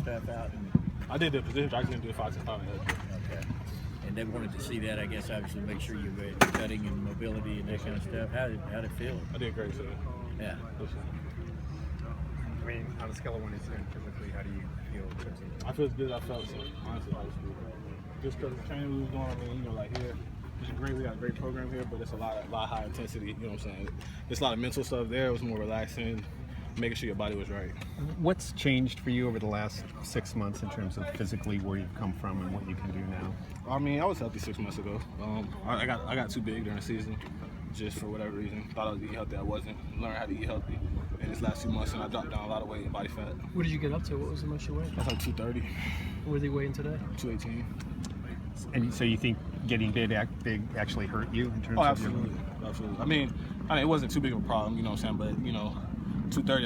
stuff out? I did the position. I didn't do the 5-6 pound head. Okay. And they wanted to see that, I guess, obviously, make sure you were cutting and mobility and that kind of stuff. How did it feel? I did great, sir. Yeah. I mean, on a scale of 1 to 10, physically, how do you feel in terms of? I feel as good as I felt, so honestly, I was good. Just because the training we was doing, I mean, you know, like here, it's great. We got a great program here, but it's a lot high intensity. You know what I'm saying? It's a lot of mental stuff there. It was more relaxing, making sure your body was right. What's changed for you over the last 6 months in terms of physically where you've come from and what you can do now? I mean, I was healthy 6 months ago. I got too big during the season, just for whatever reason. Thought I was eating healthy. I wasn't. Learned how to eat healthy. In this last 2 months, and I dropped down a lot of weight and body fat. What did you get up to? What was the most you weighed? That's like 230. What are they weighing today? 218. And so you think getting big actually hurt you in terms of absolutely. Absolutely. I mean, it wasn't too big of a problem, you know what I'm saying? But, you know, 230,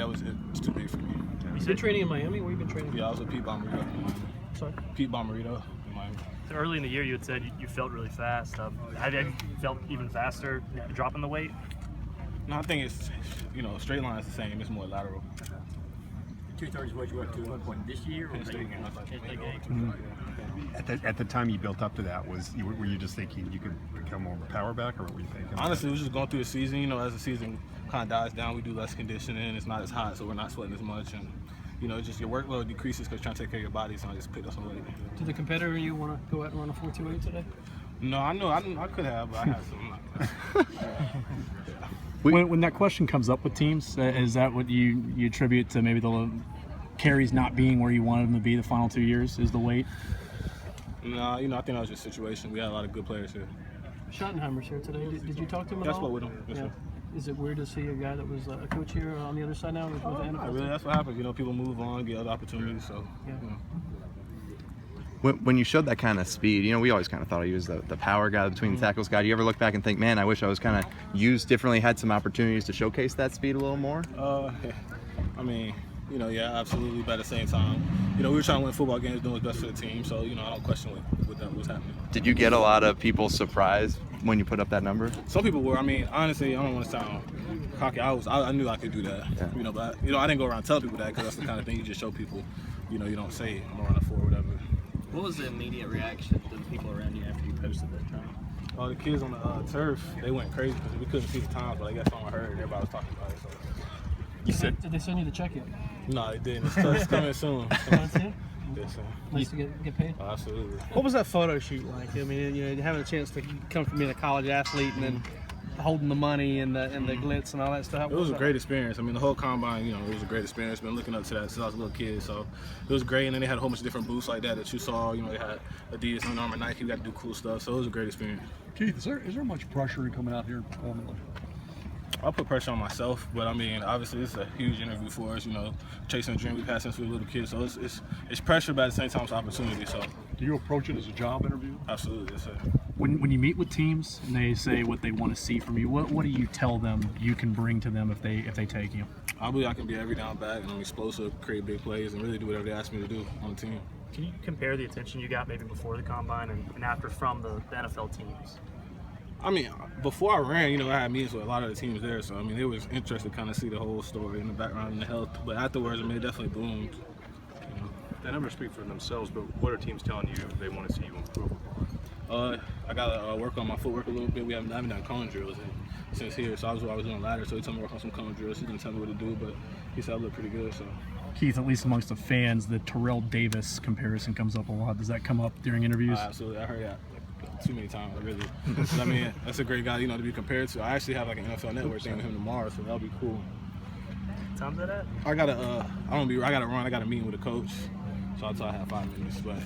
it's too big for me. You been training in Miami? Where you been training? Yeah, I was with Pete Bomberito in Miami. Sorry? Pete Bomberito in Miami. So early in the year, you had said you felt really fast. Have you felt even faster dropping the weight? No, I think it's, you know, straight line is the same. It's more lateral. 230 is what you went to at one point this year? Or At the time you built up to that, were you just thinking you could become more of a power back, or what were you thinking? Honestly, we were just going through the season. You know, as the season kind of dies down, we do less conditioning. It's not as hot, so we're not sweating as much. And, you know, just your workload decreases because you're trying to take care of your body, so I just picked up some weight. Did the competitor you want to go out and run a 4.28 today? No, I know I could have, but I had some. When that question comes up with teams, is that what you attribute to maybe the carries not being where you wanted them to be the final 2 years? Is the weight? No, you know, I think that was just a situation. We had a lot of good players here. Schottenheimer's here today. Did you talk to him at all? I spoke with him. Yes, yeah. sir. Is it weird to see a guy that was a coach here on the other side now with the NFL? Really, that's what happens. You know, people move on, get other opportunities. So, yeah. You know. When you showed that kind of speed, you know, we always kind of thought he was the power guy, between the tackles guy. Do you ever look back and think, man, I wish I was kind of used differently, had some opportunities to showcase that speed a little more? I mean, you know, yeah, absolutely. But at the same time, you know, we were trying to win football games, doing what's best for the team. So, you know, I don't question what was happening. Did you get a lot of people surprised when you put up that number? Some people were. I mean, honestly, I don't want to sound cocky. I knew I could do that. Yeah. You know, but I didn't go around telling people that because that's the kind of thing you just show people. You know, you don't say I'm around a 4 or whatever. What was the immediate reaction to the people around you after you posted that time? Oh, the kids on the turf, they went crazy because we couldn't see the times, but I guess someone heard and everybody was talking about it. So. You said, did they send you the check yet? No, they didn't. It's coming soon. Nice to get paid. Oh, absolutely. What was that photo shoot like? I mean, you know, having a chance to come from being a college athlete and then holding the money and the glitz and all that stuff. It was a great experience. I mean, the whole combine, you know, it was a great experience. Been looking up to that since I was a little kid, so it was great. And then they had a whole bunch of different booths like that you saw. You know, they had Adidas, Under Armour, Nike. We got to do cool stuff, so it was a great experience. Keith, is there much pressure in coming out here performing? I put pressure on myself, but I mean, obviously, it's a huge interview for us. You know, chasing a dream we've had since we were little kids. So it's pressure, but at the same time, it's opportunity. So. Do you approach it as a job interview? Absolutely, yes, sir. When you meet with teams and they say what they want to see from you, what do you tell them you can bring to them if they take you? I believe I can be every down back and I'm explosive, create big plays, and really do whatever they ask me to do on the team. Can you compare the attention you got maybe before the combine and after from the NFL teams? I mean, before I ran, you know, I had meetings with a lot of the teams there, so I mean, it was interesting to kind of see the whole story and the background and the health. But afterwards, I mean, it definitely boomed. You know. The numbers speak for themselves, but what are teams telling you they want to see you improve? I got to work on my footwork a little bit. I haven't done cone drills since here, so I was doing ladder. So he told me to work on some cone drills. He didn't tell me what to do, but he said I look pretty good. So. Keith, at least amongst the fans, the Terrell Davis comparison comes up a lot. Does that come up during interviews? Absolutely, I heard that too many times, really. I mean, that's a great guy, you know, to be compared to. I actually have like an NFL Network thing with him tomorrow, so that'll be cool. Time's that at? I gotta run. I got a meeting with a coach, so I'll tell I have 5 minutes, but.